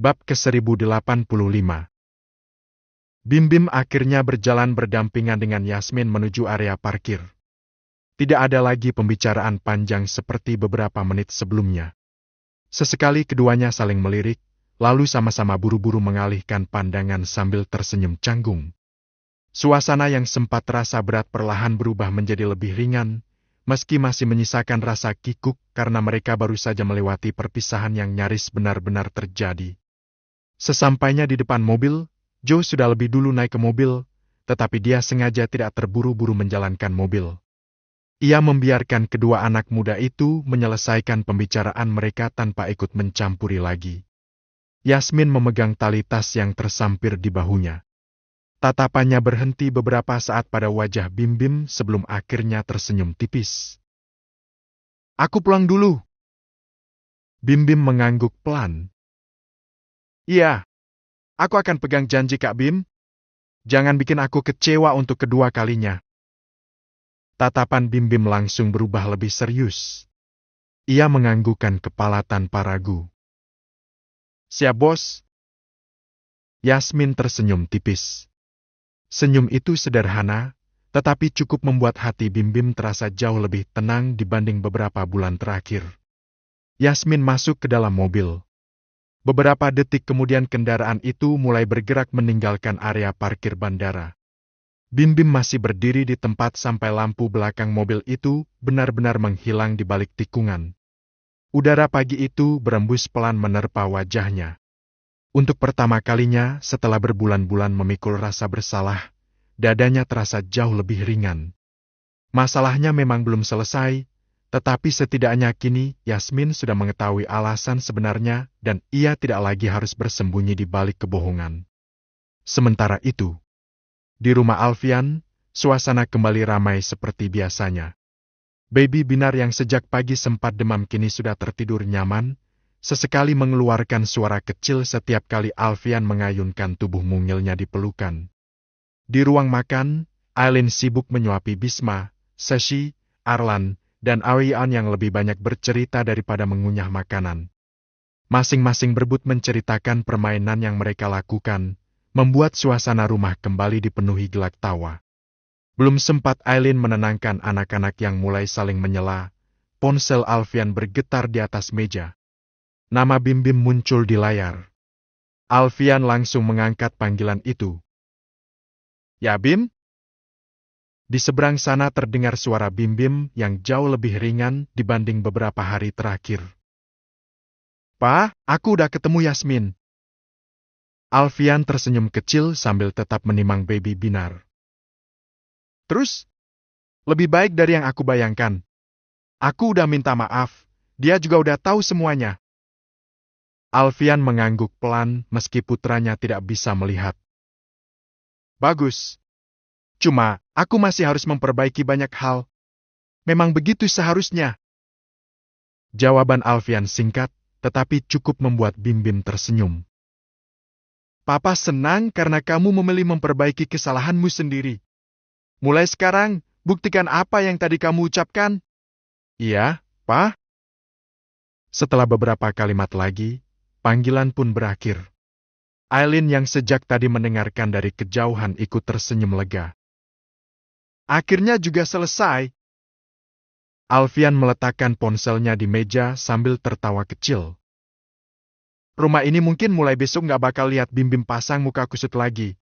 Bab ke-1085. Bim Bim akhirnya berjalan berdampingan dengan Yasmin menuju area parkir. Tidak ada lagi pembicaraan panjang seperti beberapa menit sebelumnya. Sesekali keduanya saling melirik, lalu sama-sama buru-buru mengalihkan pandangan sambil tersenyum canggung. Suasana yang sempat terasa berat perlahan berubah menjadi lebih ringan, meski masih menyisakan rasa kikuk karena mereka baru saja melewati perpisahan yang nyaris benar-benar terjadi. Sesampainya di depan mobil, Joe sudah lebih dulu naik ke mobil, tetapi dia sengaja tidak terburu-buru menjalankan mobil. Ia membiarkan kedua anak muda itu menyelesaikan pembicaraan mereka tanpa ikut mencampuri lagi. Yasmin memegang tali tas yang tersampir di bahunya. Tatapannya berhenti beberapa saat pada wajah Bim Bim sebelum akhirnya tersenyum tipis. "Aku pulang dulu." Bim Bim mengangguk pelan. "Iya, aku akan pegang janji Kak Bim. Jangan bikin aku kecewa untuk kedua kalinya." Tatapan Bim Bim langsung berubah lebih serius. Ia menganggukkan kepala tanpa ragu. "Siap, Bos." Yasmin tersenyum tipis. Senyum itu sederhana, tetapi cukup membuat hati Bim Bim terasa jauh lebih tenang dibanding beberapa bulan terakhir. Yasmin masuk ke dalam mobil. Beberapa detik kemudian kendaraan itu mulai bergerak meninggalkan area parkir bandara. Bim Bim masih berdiri di tempat sampai lampu belakang mobil itu benar-benar menghilang di balik tikungan. Udara pagi itu berembus pelan menerpa wajahnya. Untuk pertama kalinya setelah berbulan-bulan memikul rasa bersalah, dadanya terasa jauh lebih ringan. Masalahnya memang belum selesai, tetapi setidaknya kini Yasmin sudah mengetahui alasan sebenarnya dan ia tidak lagi harus bersembunyi di balik kebohongan. Sementara itu, di rumah Alfian, suasana kembali ramai seperti biasanya. Baby Binar yang sejak pagi sempat demam kini sudah tertidur nyaman, sesekali mengeluarkan suara kecil setiap kali Alfian mengayunkan tubuh mungilnya di pelukan. Di ruang makan, Aileen sibuk menyuapi Bisma, Seshi, Arlan, dan Awian yang lebih banyak bercerita daripada mengunyah makanan. Masing-masing berebut menceritakan permainan yang mereka lakukan, membuat suasana rumah kembali dipenuhi gelak tawa. Belum sempat Aileen menenangkan anak-anak yang mulai saling menyela, ponsel Alfian bergetar di atas meja. Nama Bim Bim muncul di layar. Alfian langsung mengangkat panggilan itu. "Ya Bim?" Di seberang sana terdengar suara Bim Bim yang jauh lebih ringan dibanding beberapa hari terakhir. "Pa, aku udah ketemu Yasmin." Alfian tersenyum kecil sambil tetap menimang Baby Binar. "Terus? Lebih baik dari yang aku bayangkan. Aku udah minta maaf, dia juga udah tahu semuanya." Alfian mengangguk pelan meski putranya tidak bisa melihat. "Bagus. Cuma, aku masih harus memperbaiki banyak hal. Memang begitu seharusnya." Jawaban Alfian singkat, tetapi cukup membuat Bim Bim tersenyum. "Papa senang karena kamu memilih memperbaiki kesalahanmu sendiri. Mulai sekarang, buktikan apa yang tadi kamu ucapkan." "Iya, Pa." Setelah beberapa kalimat lagi, panggilan pun berakhir. Aileen yang sejak tadi mendengarkan dari kejauhan ikut tersenyum lega. "Akhirnya juga selesai." Alfian meletakkan ponselnya di meja sambil tertawa kecil. "Rumah ini mungkin mulai besok nggak bakal lihat Bim Bim pasang muka kusut lagi."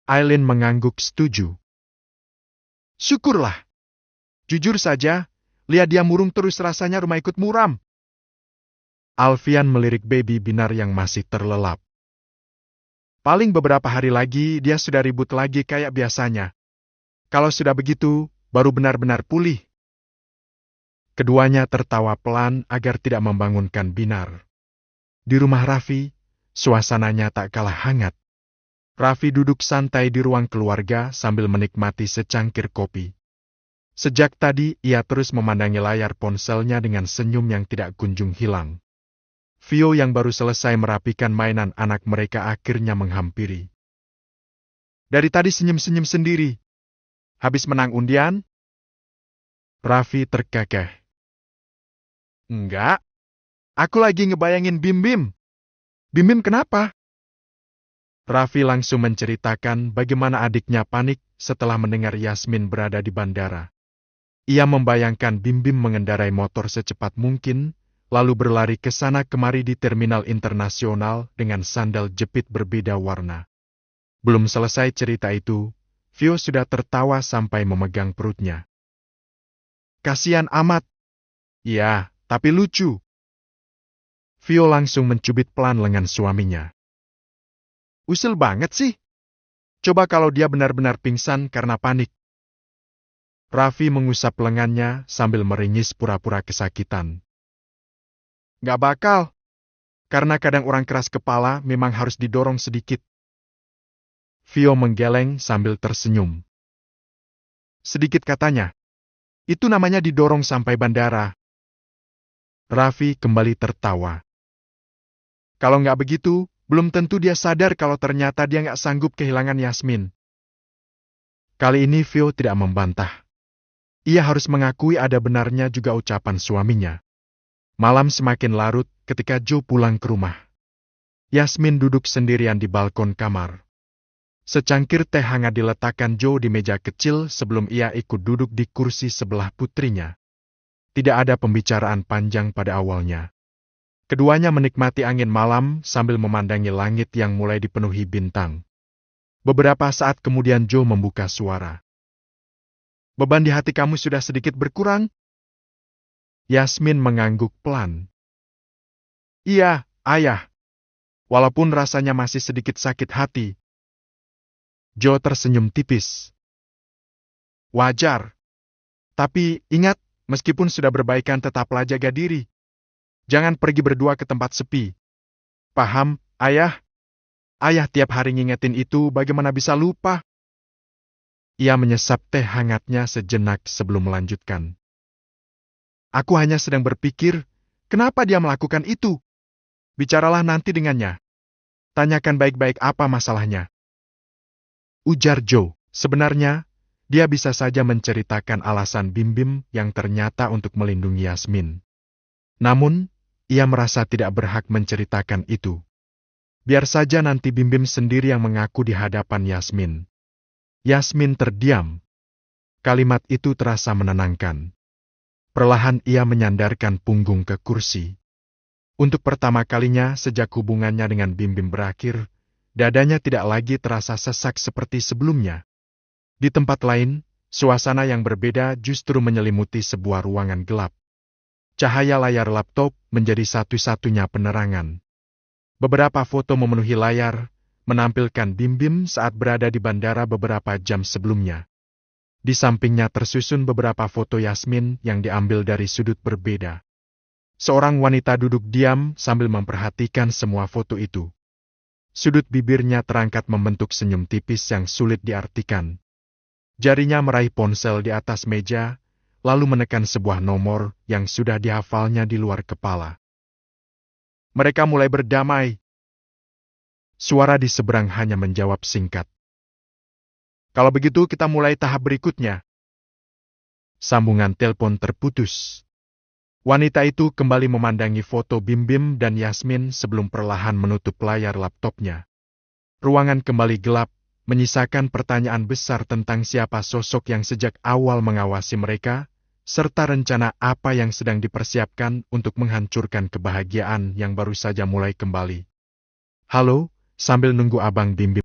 Aileen mengangguk setuju. "Syukurlah. Jujur saja, lihat dia murung terus rasanya rumah ikut muram." Alfian melirik Baby Binar yang masih terlelap. "Paling beberapa hari lagi dia sudah ribut lagi kayak biasanya. Kalau sudah begitu, baru benar-benar pulih." Keduanya tertawa pelan agar tidak membangunkan Binar. Di rumah Raffi, suasananya tak kalah hangat. Raffi duduk santai di ruang keluarga sambil menikmati secangkir kopi. Sejak tadi ia terus memandangi layar ponselnya dengan senyum yang tidak kunjung hilang. Vio yang baru selesai merapikan mainan anak mereka akhirnya menghampiri. "Dari tadi senyum-senyum sendiri. Habis menang undian?" Raffi terkekeh. "Enggak, aku lagi ngebayangin Bim Bim. Bim kenapa? Raffi langsung menceritakan bagaimana adiknya panik setelah mendengar Yasmin berada di bandara. Ia membayangkan Bim mengendarai motor secepat mungkin, lalu berlari ke sana kemari di terminal internasional dengan sandal jepit berbeda warna. Belum selesai cerita itu, Vio sudah tertawa sampai memegang perutnya. Kasihan amat. Iya, tapi lucu. Vio langsung mencubit pelan lengan suaminya. Usil banget sih. Coba kalau dia benar-benar pingsan karena panik. Raffi mengusap lengannya sambil meringis pura-pura kesakitan. Gak bakal. Karena kadang orang keras kepala memang harus didorong sedikit. Vio menggeleng sambil tersenyum. Sedikit katanya. Itu namanya didorong sampai bandara. Raffi kembali tertawa. Kalau nggak begitu, belum tentu dia sadar kalau ternyata dia nggak sanggup kehilangan Yasmin. Kali ini Vio tidak membantah. Ia harus mengakui ada benarnya juga ucapan suaminya. Malam semakin larut ketika Joe pulang ke rumah. Yasmin duduk sendirian di balkon kamar. Secangkir teh hangat diletakkan Joe di meja kecil sebelum ia ikut duduk di kursi sebelah putrinya. Tidak ada pembicaraan panjang pada awalnya. Keduanya menikmati angin malam sambil memandangi langit yang mulai dipenuhi bintang. Beberapa saat kemudian Joe membuka suara. Beban di hati kamu sudah sedikit berkurang? Yasmin mengangguk pelan. Iya, ayah. Walaupun rasanya masih sedikit sakit hati. Joe tersenyum tipis. Wajar. Tapi ingat, meskipun sudah berbaikan tetaplah jaga diri. Jangan pergi berdua ke tempat sepi. Paham, ayah? Ayah tiap hari ngingetin itu bagaimana bisa lupa? Ia menyesap teh hangatnya sejenak sebelum melanjutkan. Aku hanya sedang berpikir, kenapa dia melakukan itu? Bicaralah nanti dengannya. Tanyakan baik-baik apa masalahnya. Ujar Joe, sebenarnya, dia bisa saja menceritakan alasan Bim yang ternyata untuk melindungi Yasmin. Namun, ia merasa tidak berhak menceritakan itu. Biar saja nanti Bim sendiri yang mengaku di hadapan Yasmin. Yasmin terdiam. Kalimat itu terasa menenangkan. Perlahan ia menyandarkan punggung ke kursi. Untuk pertama kalinya sejak hubungannya dengan Bim berakhir, dadanya tidak lagi terasa sesak seperti sebelumnya. Di tempat lain, suasana yang berbeda justru menyelimuti sebuah ruangan gelap. Cahaya layar laptop menjadi satu-satunya penerangan. Beberapa foto memenuhi layar, menampilkan Bim saat berada di bandara beberapa jam sebelumnya. Di sampingnya tersusun beberapa foto Yasmin yang diambil dari sudut berbeda. Seorang wanita duduk diam sambil memperhatikan semua foto itu. Sudut bibirnya terangkat membentuk senyum tipis yang sulit diartikan. Jarinya meraih ponsel di atas meja, lalu menekan sebuah nomor yang sudah dihafalnya di luar kepala. Mereka mulai berdamai. Suara di seberang hanya menjawab singkat. Kalau begitu kita mulai tahap berikutnya. Sambungan telepon terputus. Wanita itu kembali memandangi foto Bim dan Yasmin sebelum perlahan menutup layar laptopnya. Ruangan kembali gelap, menyisakan pertanyaan besar tentang siapa sosok yang sejak awal mengawasi mereka, serta rencana apa yang sedang dipersiapkan untuk menghancurkan kebahagiaan yang baru saja mulai kembali. Halo, sambil nunggu Abang Bim